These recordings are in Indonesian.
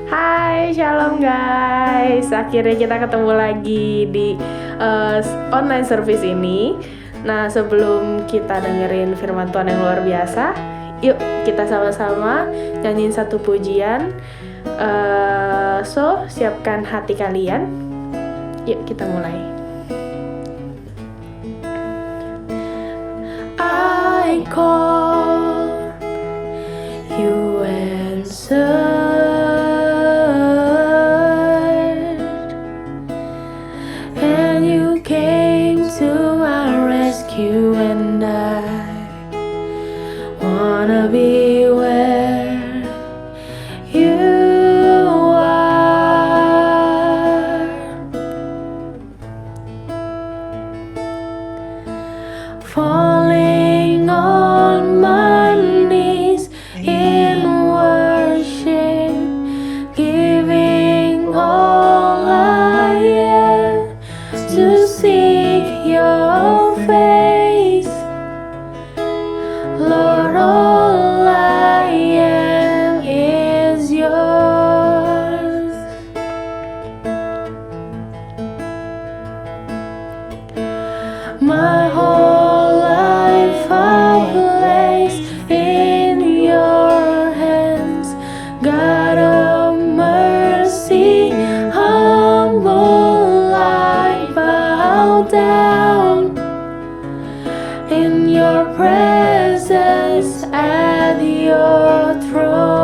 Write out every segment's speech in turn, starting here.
Hai, shalom guys. Akhirnya kita ketemu lagi di online service ini. Nah, sebelum kita dengerin firman Tuhan yang luar biasa, yuk kita sama-sama nyanyiin satu pujian. So, siapkan hati kalian. Yuk kita mulai. I call, you answered, and you came to my rescue, and I wanna be where you are. Falling on my knees in worship, giving all I am to seek your face. Lord, all I am is yours. My whole life I place in your hands, God of mercy, humble I bow down in your presence at your throne.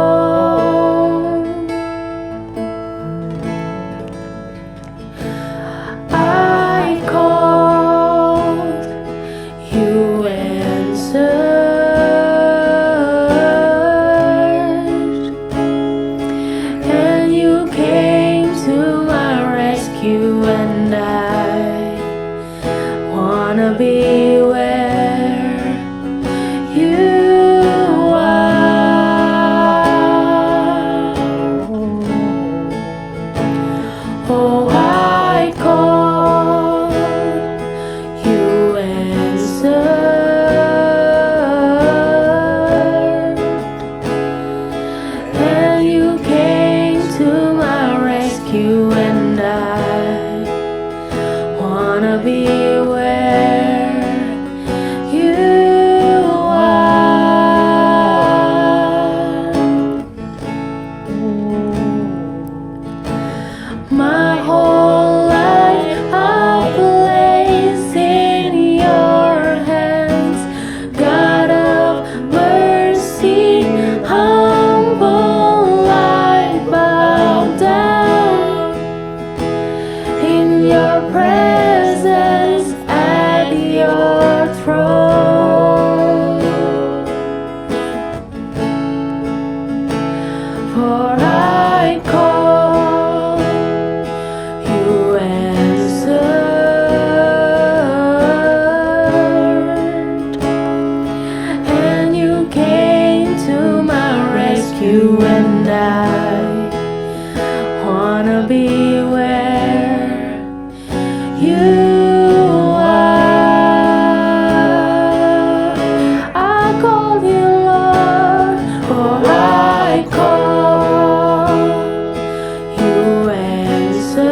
I called, you answered, and you came to my rescue, and I wanna be where you are. Oh, I call, you answered, and you came to my rescue, and I wanna be where you are. My whole life I place in your hands, God of mercy, humble I bow down in your presence at your throne. For I call, you answered, and you came to my rescue, and I wanna be where you are. I call you Lord, for I call, you answered,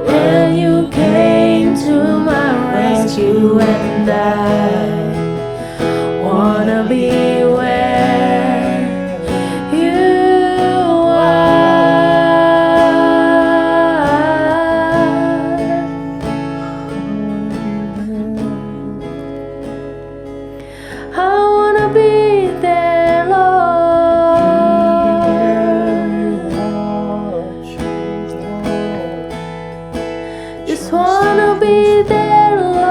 and you came to my rescue, and I wanna be where you are. I wanna be there, Lord. Just wanna be there, Lord.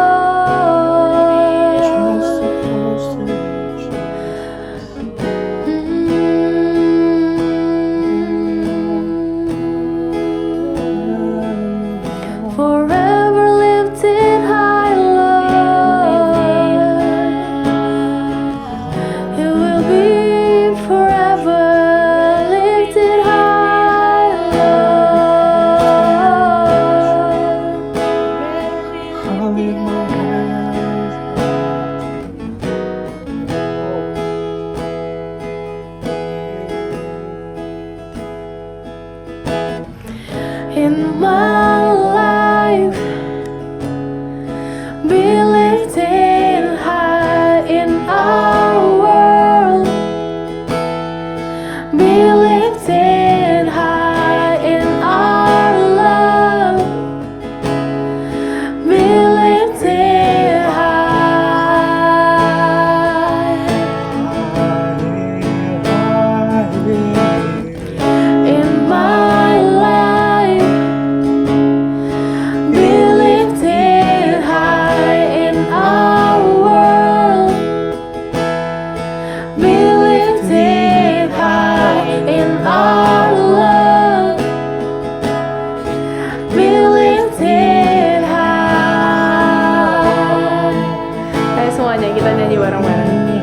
ya, kita nyanyi bareng-bareng.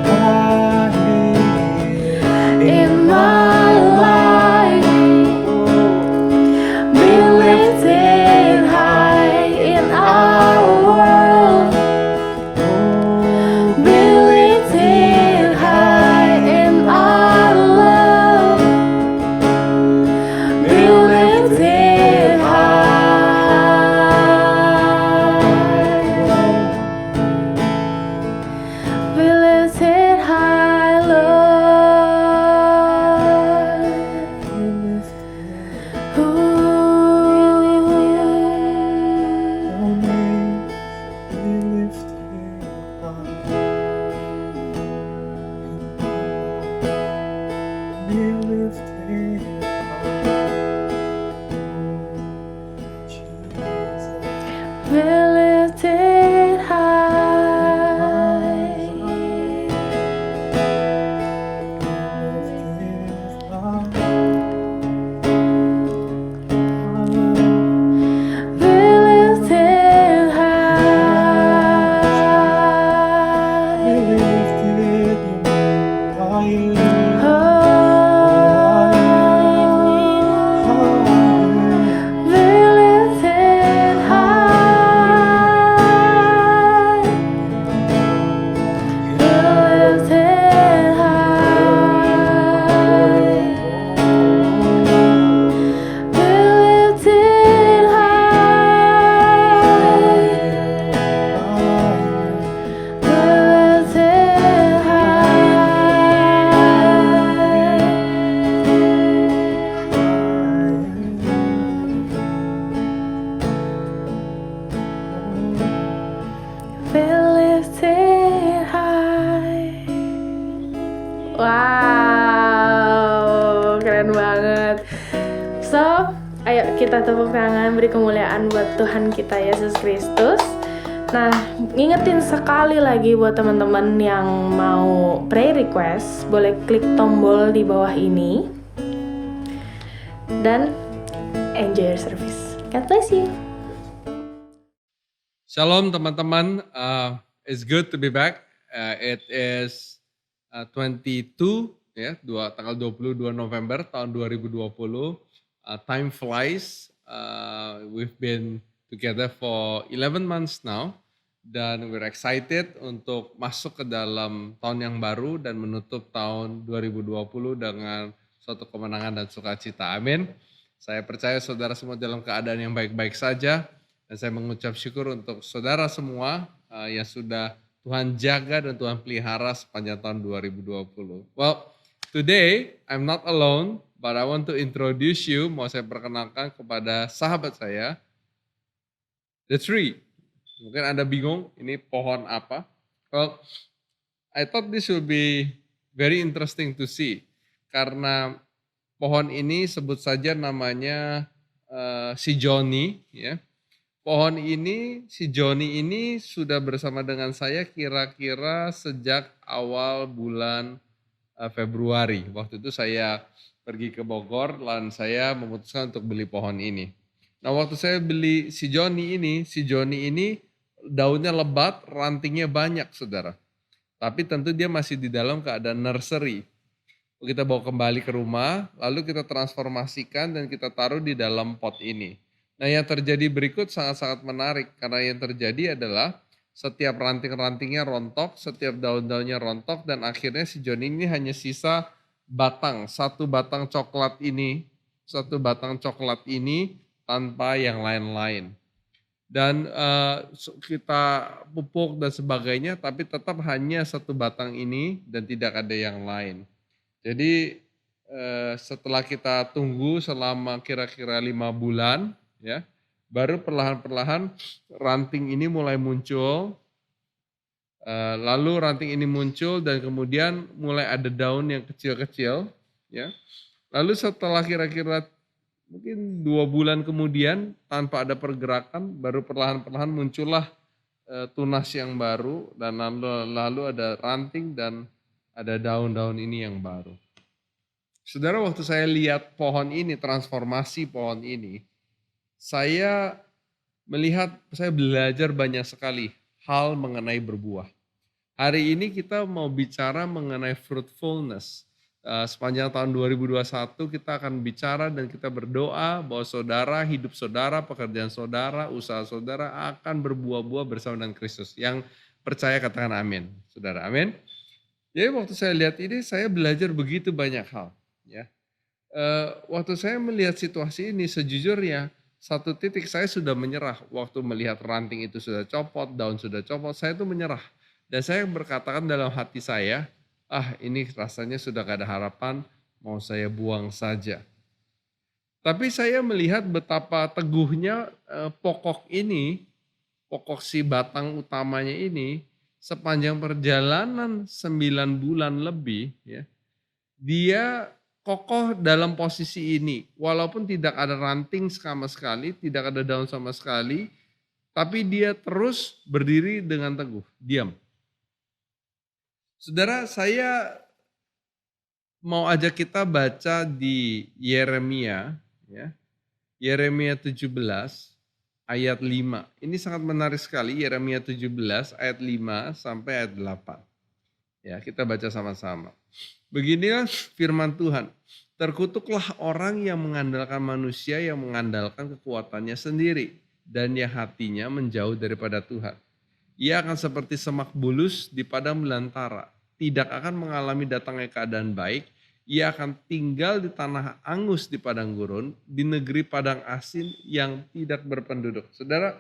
In my life, be lifted high in our world. Be lifted high in our love. Be lifted high. Be lifted high, Lord. Be lifted high. Be lifted high. Be lifted high. Be lifted high. Be lifted high. Be lifted high. Be lifted high. Wow, keren banget. So, ayo kita tepuk tangan, beri kemuliaan buat Tuhan kita Yesus Kristus. Nah, ngingetin sekali lagi buat teman-teman yang mau prayer request, boleh klik tombol di bawah ini. Dan enjoy your service. God bless you. Shalom teman-teman, it's good to be back. It is 22 ya, tanggal 22 November tahun 2020. Time flies. We've been together for 11 months now dan we're excited untuk masuk ke dalam tahun yang baru dan menutup tahun 2020 dengan suatu kemenangan dan sukacita. Amin. Saya percaya saudara semua dalam keadaan yang baik-baik saja. Dan saya mengucap syukur untuk saudara semua yang sudah Tuhan jaga dan Tuhan pelihara sepanjang tahun 2020. Well, today I'm not alone, but I want to introduce you, mau saya perkenalkan kepada sahabat saya, the tree. Mungkin Anda bingung, ini pohon apa? Well, I thought this will be very interesting to see, karena pohon ini sebut saja namanya si Johnny, ya. Pohon ini, si Johnny ini sudah bersama dengan saya kira-kira sejak awal bulan Februari. Waktu itu saya pergi ke Bogor dan saya memutuskan untuk beli pohon ini. Nah, waktu saya beli si Johnny ini daunnya lebat, rantingnya banyak, saudara. Tapi tentu dia masih di dalam keadaan nursery. Kita bawa kembali ke rumah, lalu kita transformasikan dan kita taruh di dalam pot ini. Nah, yang terjadi berikut sangat-sangat menarik, karena yang terjadi adalah setiap ranting-rantingnya rontok, setiap daun-daunnya rontok, dan akhirnya si Johnny ini hanya sisa batang, satu batang coklat ini tanpa yang lain-lain. Dan kita pupuk dan sebagainya, tapi tetap hanya satu batang ini dan tidak ada yang lain. Jadi setelah kita tunggu selama kira-kira 5 bulan, ya, baru perlahan-perlahan ranting ini mulai muncul, lalu ranting ini muncul dan kemudian mulai ada daun yang kecil-kecil, ya. Lalu setelah kira-kira mungkin 2 bulan kemudian tanpa ada pergerakan, baru perlahan-perlahan muncullah tunas yang baru dan lalu ada ranting dan ada daun-daun ini yang baru. Saudara, waktu saya lihat pohon ini, transformasi pohon ini, saya belajar banyak sekali hal mengenai berbuah. Hari ini kita mau bicara mengenai fruitfulness. Sepanjang tahun 2021 kita akan bicara dan kita berdoa bahwa saudara, hidup saudara, pekerjaan saudara, usaha saudara akan berbuah-buah bersama dengan Kristus. Yang percaya katakan amin. Saudara, amin. Jadi waktu saya lihat ini saya belajar begitu banyak hal. Ya, waktu saya melihat situasi ini sejujurnya satu titik saya sudah menyerah waktu melihat ranting itu sudah copot, daun sudah copot, saya itu menyerah. Dan saya berkatakan dalam hati saya, ini rasanya sudah gak ada harapan, mau saya buang saja. Tapi saya melihat betapa teguhnya pokok ini, pokok si batang utamanya ini, sepanjang perjalanan 9 bulan lebih, ya, dia kokoh dalam posisi ini. Walaupun tidak ada ranting sama sekali, tidak ada daun sama sekali, tapi dia terus berdiri dengan teguh, diam. Saudara, saya mau ajak kita baca di Yeremia, ya. Yeremia 17 ayat 5. Ini sangat menarik sekali, Yeremia 17 ayat 5 sampai ayat 8. Ya, kita baca sama-sama. Beginilah firman Tuhan. Terkutuklah orang yang mengandalkan manusia, yang mengandalkan kekuatannya sendiri, dan yang hatinya menjauh daripada Tuhan. Ia akan seperti semak bulus di padang belantara, tidak akan mengalami datangnya keadaan baik. Ia akan tinggal di tanah angus di padang gurun, di negeri padang asin yang tidak berpenduduk. Saudara,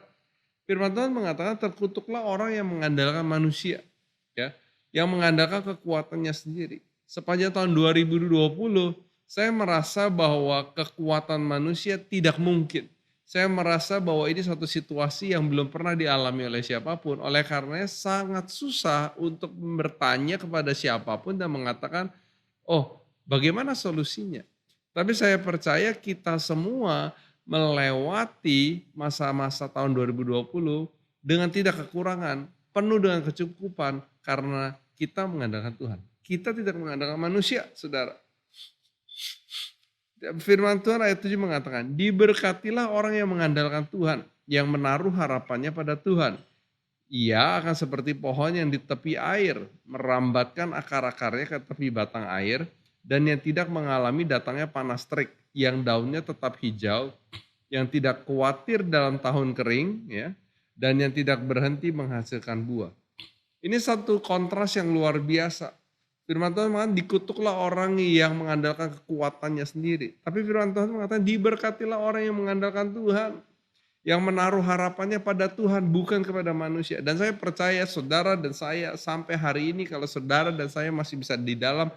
firman Tuhan mengatakan terkutuklah orang yang mengandalkan manusia, ya, yang mengandalkan kekuatannya sendiri. Sepanjang tahun 2020, saya merasa bahwa kekuatan manusia tidak mungkin. Saya merasa bahwa ini suatu situasi yang belum pernah dialami oleh siapapun. Oleh karenanya sangat susah untuk bertanya kepada siapapun dan mengatakan, oh, bagaimana solusinya? Tapi saya percaya kita semua melewati masa-masa tahun 2020 dengan tidak kekurangan, penuh dengan kecukupan karena kita mengandalkan Tuhan. Kita tidak mengandalkan manusia, saudara. Firman Tuhan ayat 7 mengatakan, diberkatilah orang yang mengandalkan Tuhan, yang menaruh harapannya pada Tuhan. Ia akan seperti pohon yang di tepi air, merambatkan akar-akarnya ke tepi batang air, dan yang tidak mengalami datangnya panas terik, yang daunnya tetap hijau, yang tidak khawatir dalam tahun kering, ya, dan yang tidak berhenti menghasilkan buah. Ini satu kontras yang luar biasa. Firman Tuhan mengatakan dikutuklah orang yang mengandalkan kekuatannya sendiri. Tapi firman Tuhan mengatakan diberkatilah orang yang mengandalkan Tuhan. Yang menaruh harapannya pada Tuhan bukan kepada manusia. Dan saya percaya saudara dan saya sampai hari ini kalau saudara dan saya masih bisa di dalam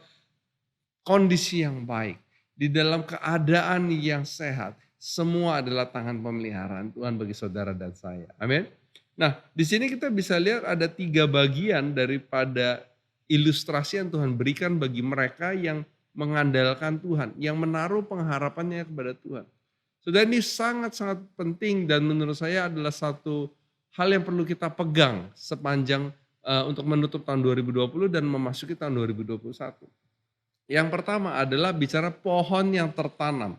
kondisi yang baik. Di dalam keadaan yang sehat. Semua adalah tangan pemeliharaan Tuhan bagi saudara dan saya. Amin. Nah, di sini kita bisa lihat ada 3 bagian daripada ilustrasi yang Tuhan berikan bagi mereka yang mengandalkan Tuhan, yang menaruh pengharapannya kepada Tuhan. Saudara, ini sangat-sangat penting dan menurut saya adalah satu hal yang perlu kita pegang sepanjang untuk menutup tahun 2020 dan memasuki tahun 2021. Yang pertama adalah bicara pohon yang tertanam.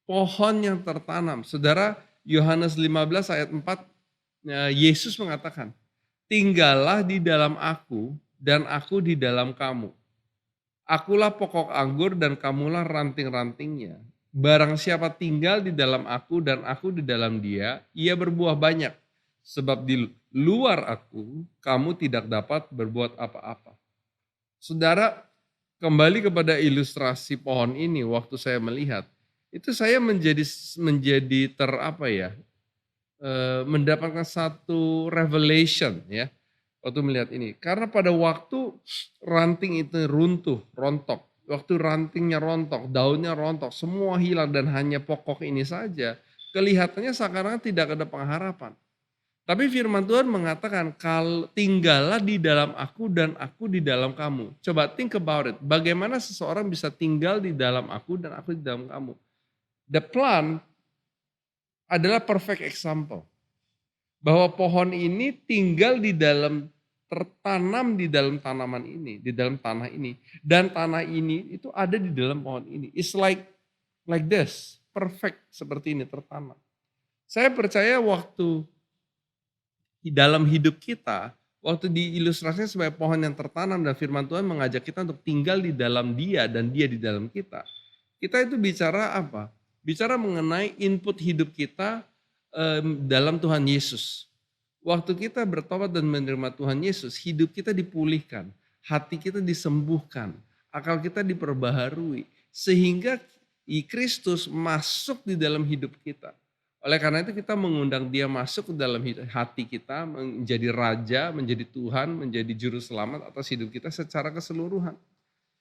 Pohon yang tertanam. Saudara, Yohanes 15 ayat 4, Yesus mengatakan, tinggallah di dalam aku dan aku di dalam kamu. Akulah pokok anggur dan kamulah ranting-rantingnya. Barang siapa tinggal di dalam aku dan aku di dalam dia, ia berbuah banyak. Sebab di luar aku, kamu tidak dapat berbuat apa-apa. Saudara, kembali kepada ilustrasi pohon ini waktu saya melihat, itu saya menjadi mendapatkan satu revelation, ya. Waktu melihat ini, karena pada waktu ranting itu runtuh, rontok, waktu rantingnya rontok, daunnya rontok, semua hilang dan hanya pokok ini saja, kelihatannya sekarang tidak ada pengharapan. Tapi firman Tuhan mengatakan, kalau tinggallah di dalam aku dan aku di dalam kamu. Coba think about it, bagaimana seseorang bisa tinggal di dalam aku dan aku di dalam kamu. The plant adalah perfect example. Bahwa pohon ini tinggal di dalam, tertanam di dalam tanaman ini, di dalam tanah ini. Dan tanah ini itu ada di dalam pohon ini. It's like this, perfect seperti ini tertanam. Saya percaya waktu di dalam hidup kita, Waktu diilustrasikan sebagai pohon yang tertanam dan firman Tuhan mengajak kita untuk tinggal di dalam Dia dan Dia di dalam kita. Kita itu bicara apa? Bicara mengenai input hidup kita dalam Tuhan Yesus. Waktu kita bertobat dan menerima Tuhan Yesus, hidup kita dipulihkan, hati kita disembuhkan, akal kita diperbaharui, sehingga Kristus masuk di dalam hidup kita. Oleh karena itu kita mengundang Dia masuk ke dalam hati kita, menjadi Raja, menjadi Tuhan, menjadi Juru Selamat atas hidup kita secara keseluruhan.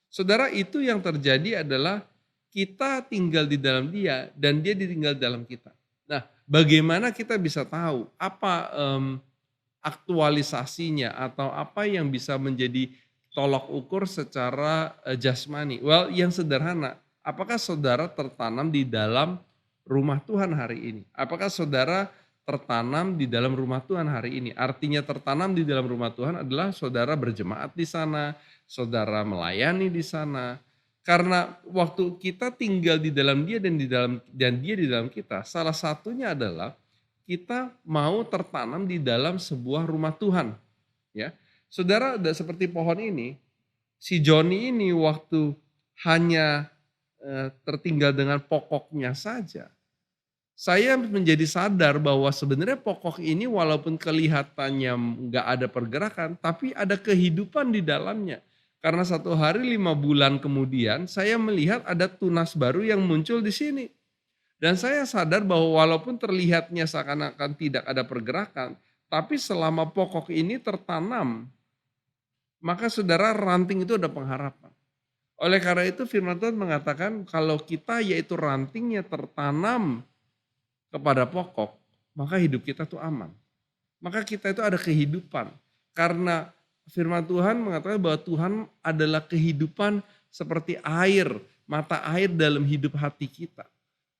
Saudara, itu yang terjadi adalah kita tinggal di dalam Dia dan Dia ditinggal dalam kita. Nah, bagaimana kita bisa tahu apa aktualisasinya atau apa yang bisa menjadi tolok ukur secara jasmani? Well, yang sederhana, apakah saudara tertanam di dalam rumah Tuhan hari ini? Apakah saudara tertanam di dalam rumah Tuhan hari ini? Artinya tertanam di dalam rumah Tuhan adalah saudara berjemaat di sana, saudara melayani di sana. Karena waktu kita tinggal di dalam Dia dan Dia di dalam kita, salah satunya adalah kita mau tertanam di dalam sebuah rumah Tuhan. Ya, saudara, seperti pohon ini, si Joni ini waktu hanya tertinggal dengan pokoknya saja, saya menjadi sadar bahwa sebenarnya pokok ini walaupun kelihatannya nggak ada pergerakan, tapi ada kehidupan di dalamnya. Karena 1 hari 5 bulan kemudian saya melihat ada tunas baru yang muncul di sini. Dan saya sadar bahwa walaupun terlihatnya seakan-akan tidak ada pergerakan, tapi selama pokok ini tertanam, maka saudara, ranting itu ada pengharapan. Oleh karena itu firman Tuhan mengatakan kalau kita yaitu rantingnya tertanam kepada pokok, maka hidup kita tuh aman. Maka kita itu ada kehidupan. Karena firman Tuhan mengatakan bahwa Tuhan adalah kehidupan seperti air, mata air dalam hidup hati kita.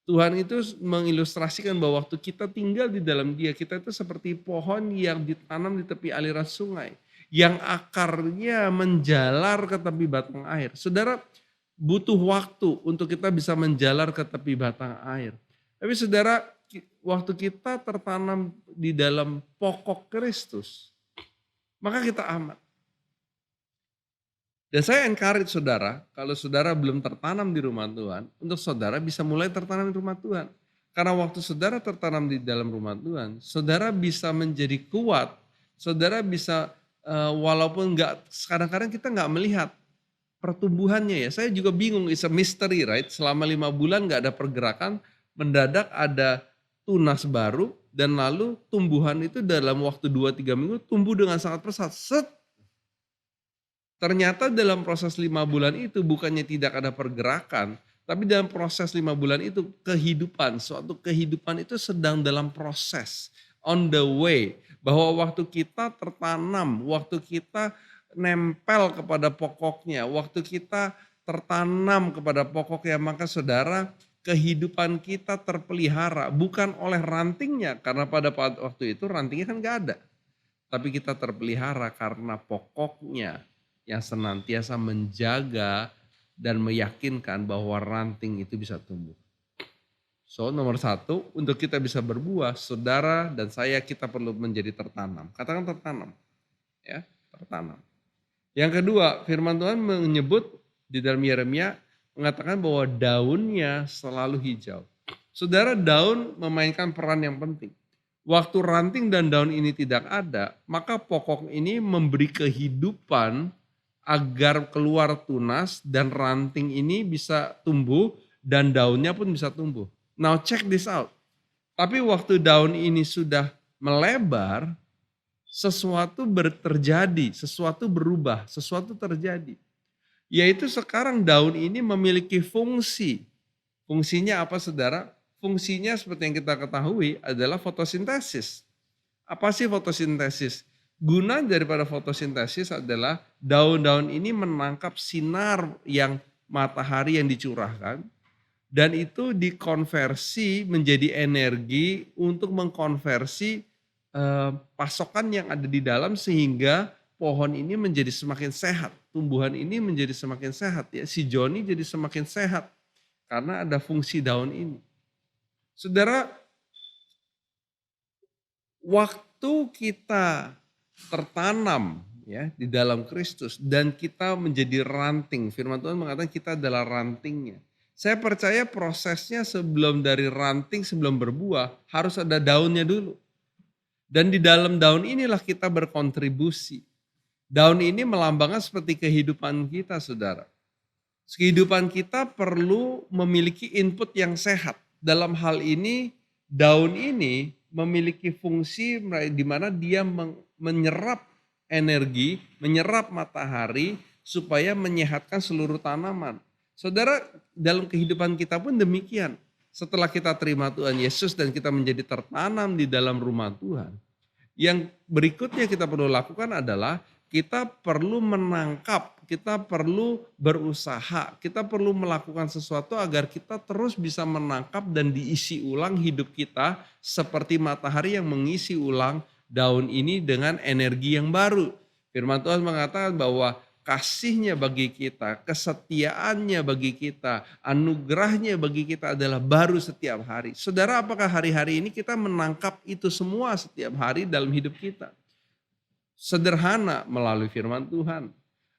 Tuhan itu mengilustrasikan bahwa waktu kita tinggal di dalam Dia, kita itu seperti pohon yang ditanam di tepi aliran sungai, yang akarnya menjalar ke tepi batang air. Saudara, butuh waktu untuk kita bisa menjalar ke tepi batang air. Tapi saudara, waktu kita tertanam di dalam pokok Kristus, maka kita aman. Dan saya encourage saudara, kalau saudara belum tertanam di rumah Tuhan, untuk saudara bisa mulai tertanam di rumah Tuhan. Karena waktu saudara tertanam di dalam rumah Tuhan, saudara bisa menjadi kuat, saudara bisa walaupun kadang-kadang kita nggak melihat pertumbuhannya ya. Saya juga bingung, it's a mystery, right? Selama 5 bulan nggak ada pergerakan, mendadak ada tunas baru, dan lalu tumbuhan itu dalam waktu 2-3 minggu tumbuh dengan sangat pesat. Ternyata dalam proses 5 bulan itu bukannya tidak ada pergerakan, tapi dalam proses 5 bulan itu kehidupan, suatu kehidupan itu sedang dalam proses, on the way. Bahwa waktu kita tertanam, waktu kita nempel kepada pokoknya, waktu kita tertanam kepada pokoknya, maka saudara, kehidupan kita terpelihara bukan oleh rantingnya, karena pada waktu itu rantingnya kan gak ada. Tapi kita terpelihara karena pokoknya yang senantiasa menjaga dan meyakinkan bahwa ranting itu bisa tumbuh. So, nomor 1, untuk kita bisa berbuah, saudara dan saya, kita perlu menjadi tertanam. Katakan tertanam. Ya, tertanam. Yang kedua, firman Tuhan menyebut di dalam Yeremia mengatakan bahwa daunnya selalu hijau. Saudara, daun memainkan peran yang penting. Waktu ranting dan daun ini tidak ada, maka pokok ini memberi kehidupan agar keluar tunas dan ranting ini bisa tumbuh dan daunnya pun bisa tumbuh. Now check this out. Tapi waktu daun ini sudah melebar, sesuatu terjadi, sesuatu berubah, sesuatu terjadi. Yaitu sekarang daun ini memiliki fungsi. Fungsinya apa saudara? Fungsinya seperti yang kita ketahui adalah fotosintesis. Apa sih fotosintesis? Guna daripada fotosintesis adalah daun-daun ini menangkap sinar yang matahari yang dicurahkan, dan itu dikonversi menjadi energi untuk mengkonversi pasokan yang ada di dalam, sehingga pohon ini menjadi semakin sehat, tumbuhan ini menjadi semakin sehat, ya, si Joni jadi semakin sehat karena ada fungsi daun ini. Saudara, waktu kita tertanam ya di dalam Kristus dan kita menjadi ranting. Firman Tuhan mengatakan kita adalah rantingnya. Saya percaya prosesnya sebelum dari ranting sebelum berbuah harus ada daunnya dulu. Dan di dalam daun inilah kita berkontribusi. Daun ini melambangkan seperti kehidupan kita, saudara. Kehidupan kita perlu memiliki input yang sehat. Dalam hal ini, daun ini memiliki fungsi di mana dia menyerap energi, menyerap matahari supaya menyehatkan seluruh tanaman. Saudara, dalam kehidupan kita pun demikian. Setelah kita terima Tuhan Yesus dan kita menjadi tertanam di dalam rumah Tuhan, yang berikutnya kita perlu lakukan adalah kita perlu menangkap, kita perlu berusaha, kita perlu melakukan sesuatu agar kita terus bisa menangkap dan diisi ulang hidup kita seperti matahari yang mengisi ulang daun ini dengan energi yang baru. Firman Tuhan mengatakan bahwa kasihnya bagi kita, kesetiaannya bagi kita, anugerahnya bagi kita adalah baru setiap hari. Saudara, apakah hari-hari ini kita menangkap itu semua setiap hari dalam hidup kita? Sederhana melalui firman Tuhan.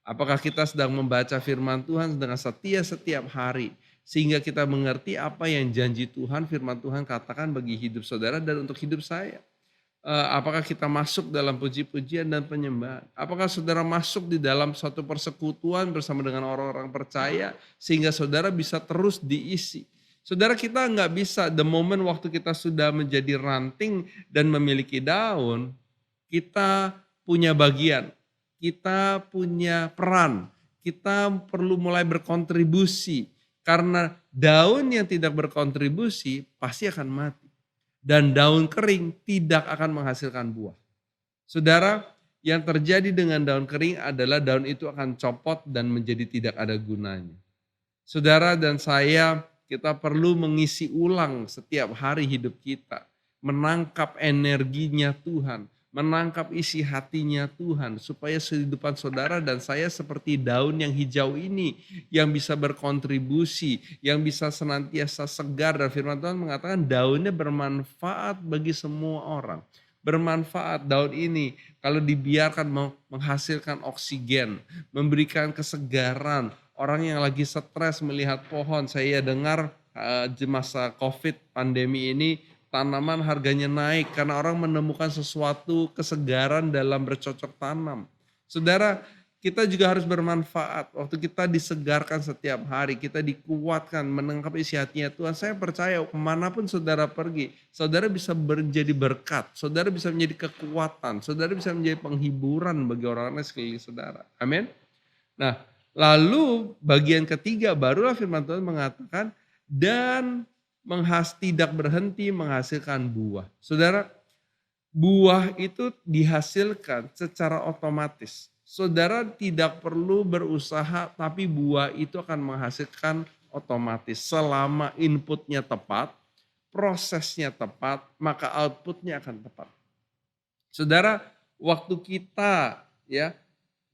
Apakah kita sedang membaca firman Tuhan dengan setia setiap hari? Sehingga kita mengerti apa yang janji Tuhan, firman Tuhan katakan bagi hidup saudara dan untuk hidup saya. Apakah kita masuk dalam puji-pujian dan penyembahan? Apakah saudara masuk di dalam suatu persekutuan bersama dengan orang-orang percaya sehingga saudara bisa terus diisi? Saudara, kita nggak bisa the moment waktu kita sudah menjadi ranting dan memiliki daun, kita punya bagian, kita punya peran, kita perlu mulai berkontribusi. Karena daun yang tidak berkontribusi pasti akan mati. Dan daun kering tidak akan menghasilkan buah. Saudara, yang terjadi dengan daun kering adalah daun itu akan copot dan menjadi tidak ada gunanya. Saudara dan saya, kita perlu mengisi ulang setiap hari hidup kita. Menangkap energinya Tuhan, menangkap isi hatinya Tuhan supaya kehidupan saudara dan saya seperti daun yang hijau ini yang bisa berkontribusi, yang bisa senantiasa segar, dan firman Tuhan mengatakan daunnya bermanfaat bagi semua orang. Bermanfaat daun ini kalau dibiarkan menghasilkan oksigen, memberikan kesegaran. Orang yang lagi stres melihat pohon, saya dengar di masa COVID pandemi ini tanaman harganya naik karena orang menemukan sesuatu kesegaran dalam bercocok tanam. Saudara, kita juga harus bermanfaat. Waktu kita disegarkan setiap hari, kita dikuatkan, menangkap isi hatinya Tuhan. Saya percaya kemanapun saudara pergi, saudara bisa menjadi berkat, saudara bisa menjadi kekuatan, saudara bisa menjadi penghiburan bagi orang-orang sekeliling saudara. Amin. Nah, lalu bagian ketiga barulah firman Tuhan mengatakan dan tidak berhenti menghasilkan buah. Saudara, buah itu dihasilkan secara otomatis. Saudara tidak perlu berusaha, tapi buah itu akan menghasilkan otomatis. Selama inputnya tepat, prosesnya tepat, maka outputnya akan tepat. Saudara, waktu kita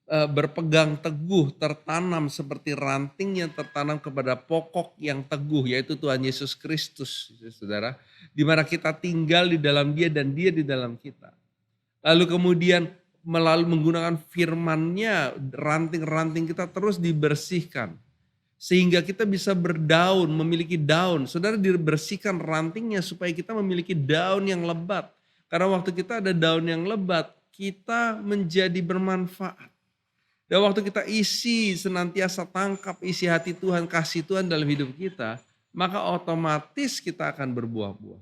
berpegang teguh, tertanam seperti ranting yang tertanam kepada pokok yang teguh, yaitu Tuhan Yesus Kristus, saudara. Di mana kita tinggal di dalam Dia dan Dia di dalam kita. Lalu kemudian melalui menggunakan firman-Nya, ranting-ranting kita terus dibersihkan. Sehingga kita bisa berdaun, memiliki daun. Saudara, dibersihkan rantingnya supaya kita memiliki daun yang lebat. Karena waktu kita ada daun yang lebat, kita menjadi bermanfaat. Dan waktu kita senantiasa tangkap isi hati Tuhan, kasih Tuhan dalam hidup kita, maka otomatis kita akan berbuah-buah.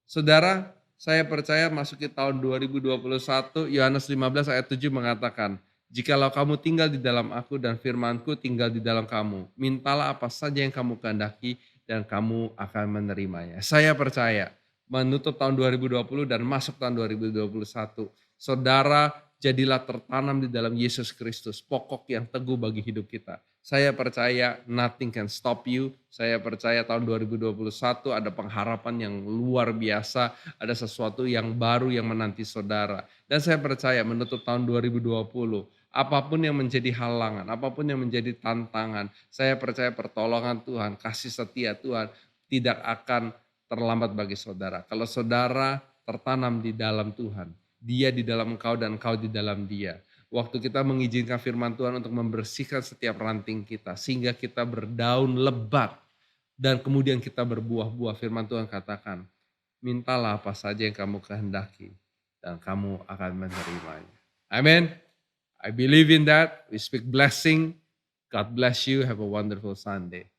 Saudara, saya percaya masuki tahun 2021, Yohanes 15 ayat 7 mengatakan, jikalau kamu tinggal di dalam aku dan firmanku tinggal di dalam kamu, mintalah apa saja yang kamu kehendaki dan kamu akan menerimanya. Saya percaya menutup tahun 2020 dan masuk tahun 2021, saudara jadilah tertanam di dalam Yesus Kristus, pokok yang teguh bagi hidup kita. Saya percaya nothing can stop you. Saya percaya tahun 2021 ada pengharapan yang luar biasa, ada sesuatu yang baru yang menanti saudara. Dan saya percaya menutup tahun 2020, apapun yang menjadi halangan, apapun yang menjadi tantangan, saya percaya pertolongan Tuhan, kasih setia Tuhan tidak akan terlambat bagi saudara. Kalau saudara tertanam di dalam Tuhan, dia di dalam engkau dan engkau di dalam dia. Waktu kita mengizinkan firman Tuhan untuk membersihkan setiap ranting kita, sehingga kita berdaun lebat, dan kemudian kita berbuah-buah. Firman Tuhan katakan, mintalah apa saja yang kamu kehendaki, dan kamu akan menerimanya. Amin. I believe in that. We speak blessing. God bless you. Have a wonderful Sunday.